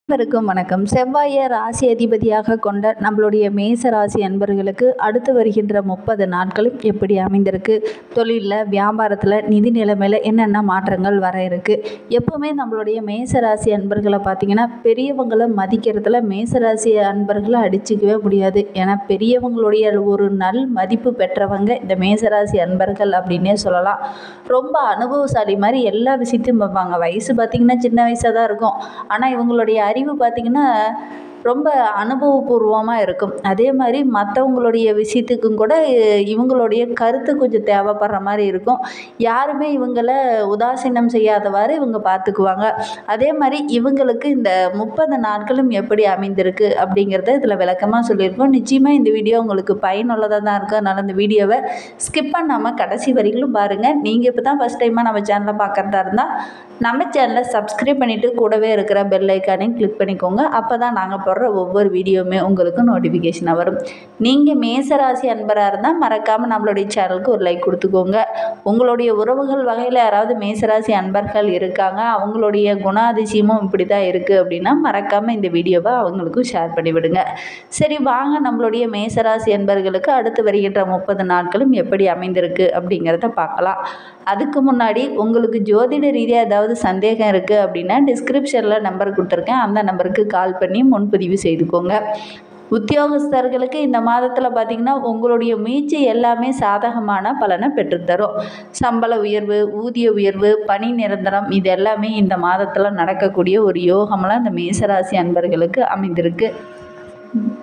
அனைவருக்கும் வணக்கம். செவ்வாயை ராசி அதிபதியாக கொண்ட நம்மளுடைய மேச ராசி அன்பர்களுக்கு அடுத்து வருகின்ற 30 நாட்களும் எப்படி அமைந்திருக்கு, தொழிலில், வியாபாரத்தில், நிதி நிலைமையில் என்னென்ன மாற்றங்கள் வர இருக்கு. எப்பவுமே நம்மளுடைய மேச ராசி அன்பர்களை பார்த்திங்கன்னா பெரியவங்களை மதிக்கிறதுல மேச ராசி அன்பர்களை அடிச்சுக்கவே முடியாது. ஏன்னா பெரியவங்களுடைய ஒரு நல் மதிப்பு பெற்றவங்க இந்த மேசராசி அன்பர்கள் அப்படின்னே சொல்லலாம். ரொம்ப அனுபவசாலி மாதிரி எல்லா விஷயத்தையும் பார்ப்பாங்க. வயசு பார்த்திங்கன்னா சின்ன வயசாக தான் இருக்கும். ஆனால் இவங்களுடைய அறிவு பார்த்திங்கன்னா ரொம்ப அனுபவபூர்வமாக இருக்கும். அதே மாதிரி மற்றவங்களுடைய விஷயத்துக்கும் கூட இவங்களுடைய கருத்து கொஞ்சம் தேவைப்படுற மாதிரி இருக்கும். யாருமே இவங்களை உதாசீனம் செய்யாதவாறு இவங்க பார்த்துக்குவாங்க. அதே மாதிரி இவங்களுக்கு இந்த 30 நாட்களும் எப்படி அமைந்திருக்கு அப்படிங்கிறத இதில் விளக்கமாக சொல்லியிருக்கோம். நிச்சயமாக இந்த வீடியோ உங்களுக்கு பயனுள்ளதாக தான் இருக்குது. அதனால் இந்த வீடியோவை ஸ்கிப் பண்ணாமல் கடைசி வரைக்கும் பாருங்கள். நீங்கள் இப்போ தான் ஃபஸ்ட் டைமாக நம்ம சேனலை பார்க்குறதா இருந்தால் நம்ம சேனலை சப்ஸ்கிரைப் பண்ணிவிட்டு கூடவே இருக்கிற பெல் ஐக்கானையும் கிளிக் பண்ணிக்கோங்க. அப்போ தான் நாங்கள் போடுற ஒவ்வொரு வீடியோவுமே உங்களுக்கு நோட்டிஃபிகேஷனாக வரும். நீங்கள் மேசராசி அன்பராக இருந்தால் மறக்காமல் நம்மளுடைய சேனலுக்கு ஒரு லைக் கொடுத்துக்கோங்க. உங்களுடைய உறவுகள் வகையில் யாராவது மேசராசி அன்பர்கள் இருக்காங்க, அவங்களுடைய குணாதிசயமும் இப்படி தான் இருக்குது அப்படின்னா மறக்காமல் இந்த வீடியோவை அவங்களுக்கும் ஷேர் பண்ணிவிடுங்க. சரி, வாங்க நம்மளுடைய மேசராசி அன்பர்களுக்கு அடுத்து வருகின்ற 30 நாட்களும் எப்படி அமைந்திருக்கு அப்படிங்கிறத பார்க்கலாம். அதுக்கு முன்னாடி உங்களுக்கு ஜோதிட ரீதியாக ஏதாவது சந்தேகம் இருக்குது அப்படின்னா டிஸ்கிரிப்ஷனில் நம்பர் கொடுத்துருக்கேன். அந்த நம்பருக்கு கால் பண்ணி முன்பதிவு செய்துக்கோங்க. உத்தியோகஸ்தர்களுக்கு இந்த மாதத்தில் பார்த்திங்கன்னா உங்களுடைய முயற்சி எல்லாமே சாதகமான பலனை பெற்றுத்தரும். சம்பள உயர்வு, ஊதிய உயர்வு, பணி நிரந்தரம் இது எல்லாமே இந்த மாதத்தில் நடக்கக்கூடிய ஒரு யோகமெல்லாம் இந்த மேசராசி அன்பர்களுக்கு அமைந்திருக்கு.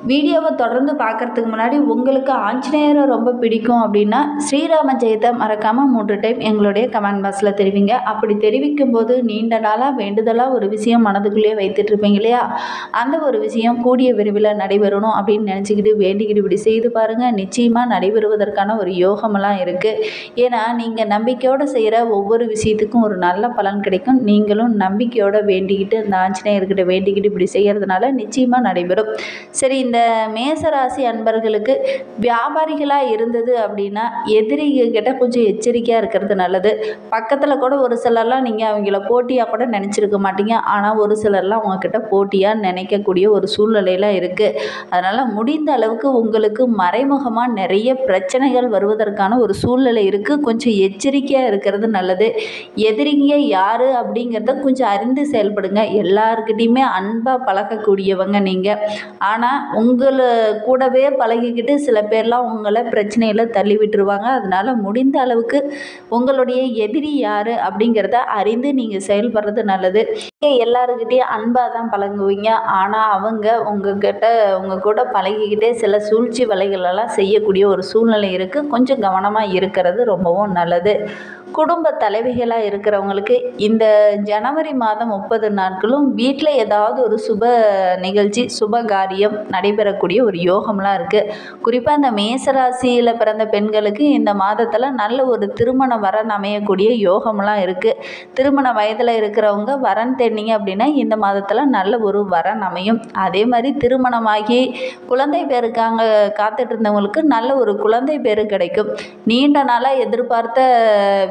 வீடியோவை தொடர்ந்து பார்க்குறதுக்கு முன்னாடி உங்களுக்கு ஆஞ்சநேயரை ரொம்ப பிடிக்கும் அப்படின்னா ஸ்ரீராம ஜெயத்தை மறக்காமல் 3 டைம் எங்களுடைய கமெண்ட் பாக்ஸில் தெரிவிங்க. அப்படி தெரிவிக்கும் போது நீண்ட நாளாக வேண்டுதலாக ஒரு விஷயம் மனதுக்குள்ளேயே வைத்துட்ருப்பீங்க இல்லையா, அந்த ஒரு விஷயம் கூடிய விரைவில் நடைபெறணும் அப்படின்னு நினச்சிக்கிட்டு வேண்டிக்கிட்டு இப்படி செய்து பாருங்கள். நிச்சயமாக நடைபெறுவதற்கான ஒரு யோகமெல்லாம் இருக்குது. ஏன்னா நீங்கள் நம்பிக்கையோடு செய்கிற ஒவ்வொரு விஷயத்துக்கும் ஒரு நல்ல பலன் கிடைக்கும். நீங்களும் நம்பிக்கையோடு வேண்டிக்கிட்டு இந்த ஆஞ்சநேயர்கிட்ட வேண்டிக்கிட்டு இப்படி செய்கிறதுனால நிச்சயமாக நடைபெறும். சரி, இந்த மேசராசி அன்பர்களுக்கு வியாபாரிகளாக இருந்தது அப்படின்னா எதிரிகிட்ட கொஞ்சம் எச்சரிக்கையாக இருக்கிறது நல்லது. பக்கத்தில் கூட ஒரு சிலர்லாம் நீங்கள் அவங்கள போட்டியாக கூட நினச்சிருக்க மாட்டீங்க. ஆனால் ஒரு சிலர்லாம் அவங்கக்கிட்ட போட்டியாக நினைக்கக்கூடிய ஒரு சூழ்நிலையில் இருக்குது. அதனால் முடிந்த அளவுக்கு உங்களுக்கு மறைமுகமாக நிறைய பிரச்சனைகள் வருவதற்கான ஒரு சூழ்நிலை இருக்குது. கொஞ்சம் எச்சரிக்கையாக இருக்கிறது நல்லது. எதிரிங்க யார் அப்படிங்கிறத கொஞ்சம் அறிந்து செயல்படுங்க. எல்லாருக்கிட்டையுமே அன்பாக பழகக்கூடியவங்க நீங்கள். ஆனால் உங்களை கூடவே பழகிக்கிட்டு சில பேர்லாம் உங்களை பிரச்சனையில் தள்ளி விட்டுருவாங்க. அதனால் முடிந்த அளவுக்கு உங்களுடைய எதிரி யார் அப்படிங்கிறத அறிந்து நீங்கள் செயல்படுறது நல்லது. எல்லாருக்கிட்டையும் அன்பாக தான் பழகுவீங்க. ஆனால் அவங்க உங்கள் கூட பழகிக்கிட்டே சில சூழ்ச்சி வலைகளெல்லாம் செய்யக்கூடிய ஒரு சூழ்நிலை இருக்குது. கொஞ்சம் கவனமாக இருக்கிறது ரொம்பவும் நல்லது. குடும்ப தலைவிகளாக இருக்கிறவங்களுக்கு இந்த ஜனவரி மாதம் 30 நாட்களும் வீட்டில் ஏதாவது ஒரு சுப நிகழ்ச்சி, சுப காரியம் நடைபெறக்கூடிய ஒரு யோகம்லாம் இருக்குது. குறிப்பாக இந்த மேசராசியில் பிறந்த பெண்களுக்கு இந்த மாதத்தில் நல்ல ஒரு திருமண வரன் அமையக்கூடிய யோகம்லாம் இருக்குது. திருமண வயதில் இருக்கிறவங்க வரன் தேடினீங்க அப்படின்னா இந்த மாதத்தில் நல்ல ஒரு வரன் அமையும். அதே மாதிரி திருமணமாகி குழந்தை பேருக்காங்க காத்துட்டு இருந்தவங்களுக்கு நல்ல ஒரு குழந்தை பேரு கிடைக்கும். நீண்ட நாளாக எதிர்பார்த்த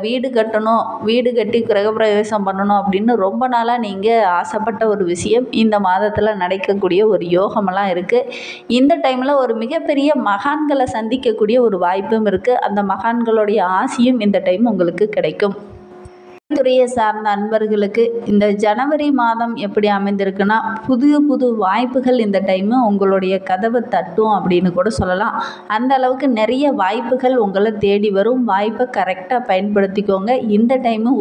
வீடு கட்டணும், வீடு கட்டி கிரகப்பிரவேசம் பண்ணணும் அப்படின்னு ரொம்ப நாளாக நீங்கள் ஆசைப்பட்ட ஒரு விஷயம் இந்த மாதத்தில் நடக்கக்கூடிய ஒரு யோகமெல்லாம் இருக்குது. இந்த டைமில் ஒரு மிகப்பெரிய மகான்களை சந்திக்கக்கூடிய ஒரு வாய்ப்பும் இருக்குது. அந்த மகான்களுடைய ஆசியும் இந்த டைம் உங்களுக்கு கிடைக்கும். துறையை சார்ந்த அன்பர்களுக்கு இந்த ஜனவரி மாதம் எப்படி அமைந்திருக்குன்னா புது வாய்ப்புகள் இந்த டைமு உங்களுடைய கதவை தட்டும் அப்படின்னு கூட சொல்லலாம். அந்த அளவுக்கு நிறைய வாய்ப்புகள் உங்களை தேடி வரும். வாய்ப்பை கரெக்டாக பயன்படுத்திக்கோங்க. இந்த டைமு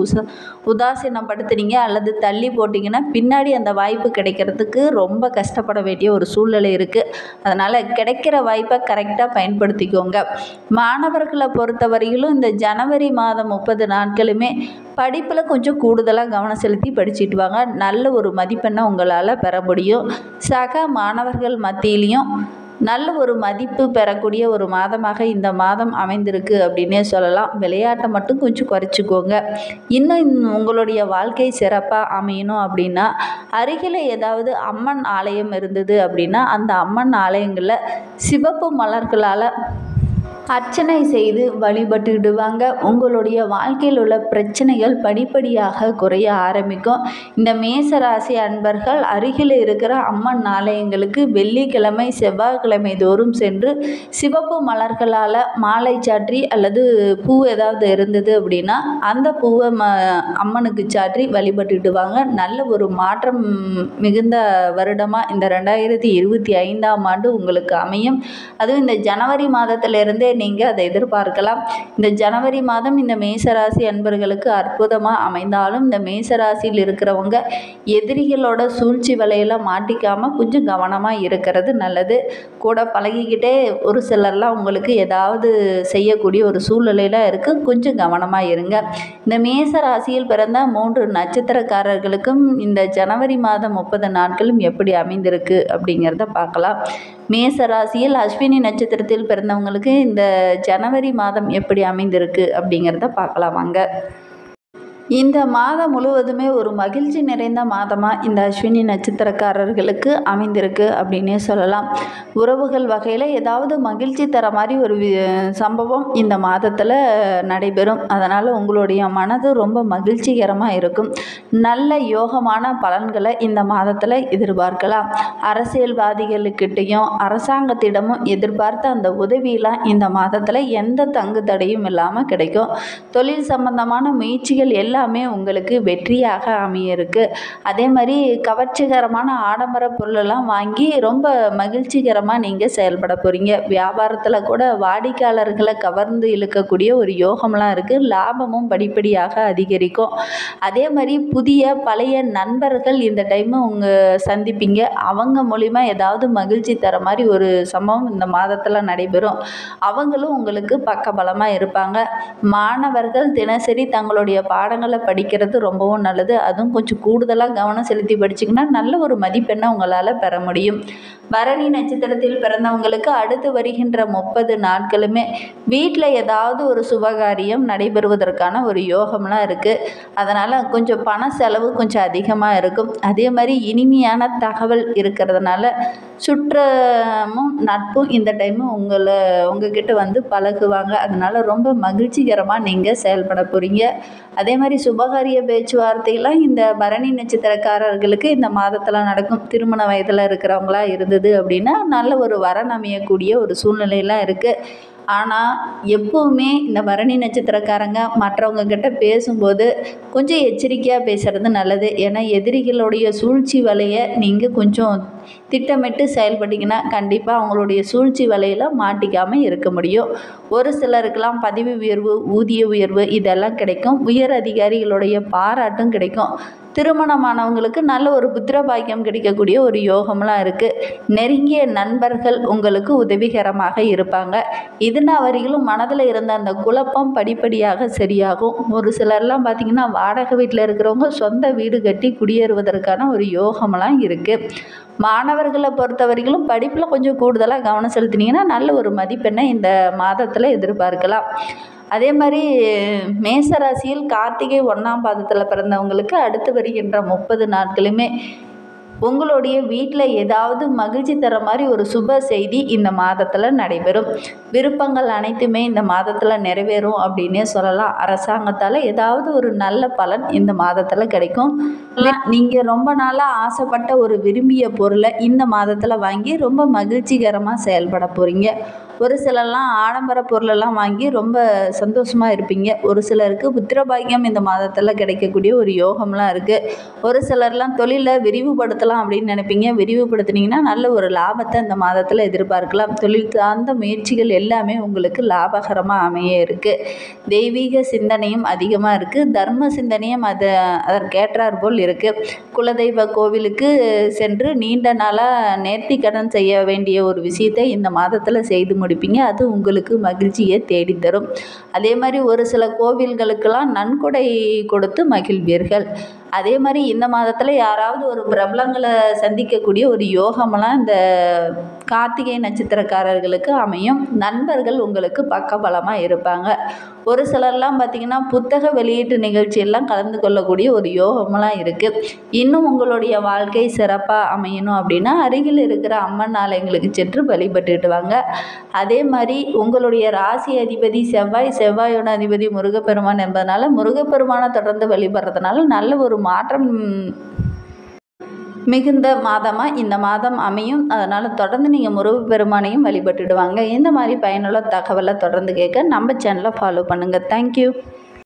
உதாசீனப்படுத்துனீங்க அல்லது தள்ளி போட்டிங்கன்னா பின்னாடி அந்த வாய்ப்பு கிடைக்கிறதுக்கு ரொம்ப கஷ்டப்பட வேண்டிய ஒரு சூழ்நிலை இருக்குது. அதனால் கிடைக்கிற வாய்ப்பை கரெக்டாக பயன்படுத்திக்கோங்க. மாணவர்களை பொறுத்தவரையிலும் இந்த ஜனவரி மாதம் 30 நாட்களுமே படிப்பில் கொஞ்சம் கூடுதலாக கவனம் செலுத்தி படிச்சுட்டு வாங்க. நல்ல ஒரு மதிப்பெண்ணை உங்களால் பெற முடியும். சக மாணவர்கள் மத்தியிலையும் நல்ல ஒரு மதிப்பு பெறக்கூடிய ஒரு மாதமாக இந்த மாதம் அமைந்திருக்கு அப்படின்னே சொல்லலாம். விளையாட்டை மட்டும் கொஞ்சம் குறைச்சிக்கோங்க. இன்னும் உங்களுடைய வாழ்க்கை சிறப்பாக அமையணும் அப்படின்னா அருகில் ஏதாவது அம்மன் ஆலயம் இருந்தது அப்படின்னா அந்த அம்மன் ஆலயங்களில் சிவப்பு மலர்களால் அர்ச்சனை செய்து வழிபட்டுடுவாங்க. உங்களுடைய வாழ்க்கையில் உள்ள பிரச்சனைகள் படிப்படியாக குறைய ஆரம்பிக்கும். இந்த மேசராசி அன்பர்கள் அருகில் இருக்கிற அம்மன் ஆலயங்களுக்கு வெள்ளிக்கிழமை செவ்வாய்க்கிழமை தோறும் சென்று சிவப்பு மலர்களால் மாலை சாற்றி அல்லது பூ ஏதாவது இருந்தது அப்படின்னா அந்த பூவை அம்மனுக்கு சாற்றி வழிபட்டுடுவாங்க. நல்ல ஒரு மாற்றம் மிகுந்த வருடமாக இந்த 2025ஆம் ஆண்டு உங்களுக்கு அமையும். அதுவும் இந்த ஜனவரி மாதத்திலிருந்தே நீங்கள் அதை எதிர்பார்க்கலாம். இந்த ஜனவரி மாதம் இந்த மேசராசி அன்பர்களுக்கு அற்புதமாக அமைந்தாலும் இந்த மேசராசியில் இருக்கிறவங்க எதிரிகளோட சூழ்ச்சி வலையில் மாட்டிக்காமல் கொஞ்சம் கவனமாக இருக்கிறது நல்லது. கூட பழகிக்கிட்டே ஒரு சிலர்லாம் உங்களுக்கு ஏதாவது செய்யக்கூடிய ஒரு சூழ்நிலையில் இருக்குது. கொஞ்சம் கவனமாக இருங்க. இந்த மேசராசியில் பிறந்த 3 நட்சத்திரக்காரர்களுக்கும் இந்த ஜனவரி மாதம் 30 நாட்களும் எப்படி அமைந்திருக்கு அப்படிங்கிறத பார்க்கலாம். மேசராசியில் அஸ்வினி நட்சத்திரத்தில் பிறந்தவங்களுக்கு இந்த ஜனவரி மாதம் எப்படி அமைந்திருக்கு அப்படிங்கிறத பார்க்கலாம் வாங்க. இந்த மாதம் முழுவதுமே ஒரு மகிழ்ச்சி நிறைந்த மாதமாக இந்த அஸ்வினி நட்சத்திரக்காரர்களுக்கு அமைந்திருக்கு அப்படின்னே சொல்லலாம். உறவுகள் வகையில் ஏதாவது மகிழ்ச்சி தர மாதிரி ஒரு சம்பவம் இந்த மாதத்தில் நடைபெறும். அதனால் உங்களுடைய மனது ரொம்ப மகிழ்ச்சிகரமாக இருக்கும். நல்ல யோகமான பலன்களை இந்த மாதத்தில் எதிர்பார்க்கலாம். அரசியல்வாதிகளுக்கிட்டையும் அரசாங்கத்திடமும் எதிர்பார்த்த அந்த உதவியெலாம் இந்த மாதத்தில் எந்த தங்கு தடையும் இல்லாமல் கிடைக்கும். தொழில் சம்பந்தமான முயற்சிகள் எல்லாமே உங்களுக்கு வெற்றியாக அமையிருக்கு. அதே மாதிரி கவர்ச்சிகரமான ஆடம்பர பொருளெல்லாம் வாங்கி ரொம்ப மகிழ்ச்சிகரமாக நீங்கள் செயல்பட போகிறீங்க. வியாபாரத்தில் கூட வாடிக்கையாளர்களை கவர்ந்து இழுக்கக்கூடிய ஒரு யோகம்லாம் இருக்குது. லாபமும் படிப்படியாக அதிகரிக்கும். அதே மாதிரி புதிய பழைய நண்பர்கள் இந்த டைமு சந்திப்பீங்க. அவங்க மூலிமா ஏதாவது மகிழ்ச்சி தர மாதிரி ஒரு சம்பவம் இந்த மாதத்தில் நடைபெறும். அவங்களும் உங்களுக்கு பக்கபலமாக இருப்பாங்க. மாணவர்கள் தினசரி தங்களுடைய பாடங்களை படிக்கிறது ரொம்பவும் நல்லது. அதுவும் கொஞ்சம் கூடுதலாக கவனம் செலுத்தி படிச்சிங்கன்னா நல்ல ஒரு மதிப்பெண்ணை உங்களால் பெற முடியும். பரணி நட்சத்திரத்தில் பிறந்தவங்களுக்கு அடுத்து வருகின்ற 30 நாட்களுமே வீட்டில் ஏதாவது ஒரு சுபகாரியம் நடைபெறுவதற்கான ஒரு யோகம்லாம் இருக்குது. அதனால் கொஞ்சம் பண செலவு கொஞ்சம் அதிகமாக இருக்கும். அதே மாதிரி இனிமையான தகவல் இருக்கிறதுனால சுற்றமும் நட்பும் இந்த டைமு உங்ககிட்ட வந்து பழகுவாங்க. அதனால் ரொம்ப மகிழ்ச்சிகரமாக நீங்கள் செயல்பட போகிறீங்க. அதே மாதிரி சுபகாரிய பேச்சுவார்த்தைலாம் இந்த பரணி நட்சத்திரக்காரர்களுக்கு இந்த மாதத்தில் நடக்கும். திருமண வயதில் இருக்கிறவங்களா இருந்தது அப்படின்னா நல்ல ஒரு வரன் அமையக்கூடிய ஒரு சூழ்நிலையெல்லாம் இருக்குது. ஆனால் எப்போவுமே இந்த பரணி நட்சத்திரக்காரங்க மற்றவங்க கிட்ட பேசும்போது கொஞ்சம் எச்சரிக்கையாக பேசுகிறது நல்லது. ஏன்னா எதிரிகளுடைய சூழ்ச்சி வலையை நீங்கள் கொஞ்சம் திட்டமிட்டு செயல்பட்டிங்கன்னா கண்டிப்பாக அவங்களுடைய சூழ்ச்சி வலையில் மாட்டிக்காமல் இருக்க முடியும். ஒரு சிலருக்கெல்லாம் பதவி உயர்வு, ஊதிய உயர்வு இதெல்லாம் கிடைக்கும். உயர் அதிகாரிகளுடைய பாராட்டும் கிடைக்கும். திருமணமானவங்களுக்கு நல்ல ஒரு புத்திர பாக்கியம் கிடைக்கக்கூடிய ஒரு யோகம்லாம் இருக்குது. நெருங்கிய நண்பர்கள் உங்களுக்கு உதவிகரமாக இருப்பாங்க. இதுநாள் மனதில் இருந்த அந்த குழப்பம் படிப்படியாக சரியாகும். ஒரு சிலர்லாம் பார்த்திங்கன்னா வாடகை வீட்டில் இருக்கிறவங்க சொந்த வீடு கட்டி குடியேறுவதற்கான ஒரு யோகமெல்லாம் இருக்குது. மாணவர்களை பொறுத்தவரைக்கும் படிப்பில் கொஞ்சம் கூடுதலாக கவனம் செலுத்தினீங்கன்னா நல்ல ஒரு மதிப்பெண்ணை இந்த மாதத்தில் எதிர்பார்க்கலாம். அதே மாதிரி மேசராசியில் கார்த்திகை 1ஆம் பாதத்தில் பிறந்தவங்களுக்கு அடுத்து வருகின்ற 30 நாட்களுமே உங்களுடைய வீட்டில் ஏதாவது மகிழ்ச்சி தர மாதிரி ஒரு சுப செய்தி இந்த மாதத்தில் நடைபெறும். விருப்பங்கள் அனைத்துமே இந்த மாதத்தில் நிறைவேறும் அப்படின்னே சொல்லலாம். அரசாங்கத்தால் ஏதாவது ஒரு நல்ல பலன் இந்த மாதத்தில் கிடைக்கும். நீங்கள் ரொம்ப நாளாக ஆசைப்பட்ட ஒரு விரும்பிய பொருளை இந்த மாதத்தில் வாங்கி ரொம்ப மகிழ்ச்சிகரமாக செயல்பட போகிறீங்க. ஒரு சிலர்லாம் ஆடம்பர பொருளெல்லாம் வாங்கி ரொம்ப சந்தோஷமாக இருப்பீங்க. ஒரு சிலருக்கு புத்திரபாக்கியம் இந்த மாதத்தில் கிடைக்கக்கூடிய ஒரு யோகம்லாம் இருக்குது. ஒரு சிலர்லாம் தொழிலை விரிவுபடுத்தலாம் அப்படின்னு நினைப்பீங்க. விரிவுபடுத்தினீங்கன்னா நல்ல ஒரு லாபத்தை இந்த மாதத்தில் எதிர்பார்க்கலாம். தொழில் சார்ந்த முயற்சிகள் எல்லாமே உங்களுக்கு லாபகரமாக அமைய இருக்குது. தெய்வீக சிந்தனையும் அதிகமாக இருக்குது. தர்ம சிந்தனையும் அதற்கேற்றார் போல் இருக்குது. குலதெய்வ கோவிலுக்கு சென்று நீண்ட நாளாக நேர்த்தி கடன் செய்ய வேண்டிய ஒரு விஷயத்தை இந்த மாதத்தில் செய்து முடிப்பீங்க. அது உங்களுக்கு மகிழ்ச்சியை தேடித்தரும். அதே மாதிரி ஒரு சில கோவில்களுக்கெல்லாம் நன்கொடை கொடுத்து மகிழ்வீர்கள். அதே மாதிரி இந்த மாதத்தில் யாராவது ஒரு பிரபலங்களை சந்திக்கக்கூடிய ஒரு யோகமெல்லாம் இந்த கார்த்திகை நட்சத்திரக்காரர்களுக்கு அமையும். நண்பர்கள் உங்களுக்கு பக்கபலமாக இருப்பாங்க. ஒரு சிலர்லாம் பார்த்திங்கன்னா புத்தக வெளியீட்டு நிகழ்ச்சியெல்லாம் கலந்து கொள்ளக்கூடிய ஒரு யோகமெல்லாம் இருக்குது. இன்னும் உங்களுடைய வாழ்க்கை சிறப்பாக அமையணும் அப்படின்னா அருகில் இருக்கிற அம்மன் ஆலயங்களுக்கு சென்று வழிபட்டுட்டு வாங்க. அதே மாதிரி உங்களுடைய ராசி அதிபதி செவ்வாயோட அதிபதி முருகப்பெருமான் என்பதனால முருகப்பெருமானை தொடர்ந்து வழிபடுறதுனால நல்ல ஒரு மாற்றம் மிகுந்த மாதமாக இந்த மாதம் அமையும். அதனால் தொடர்ந்து நீங்கள் முருகப்பெருமானையும் வழிபட்டுடுவாங்க. இந்த மாதிரி பயனுள்ள தகவலை தொடர்ந்து கேட்க நம்ம சேனலை ஃபாலோ பண்ணுங்கள். தேங்க்யூ.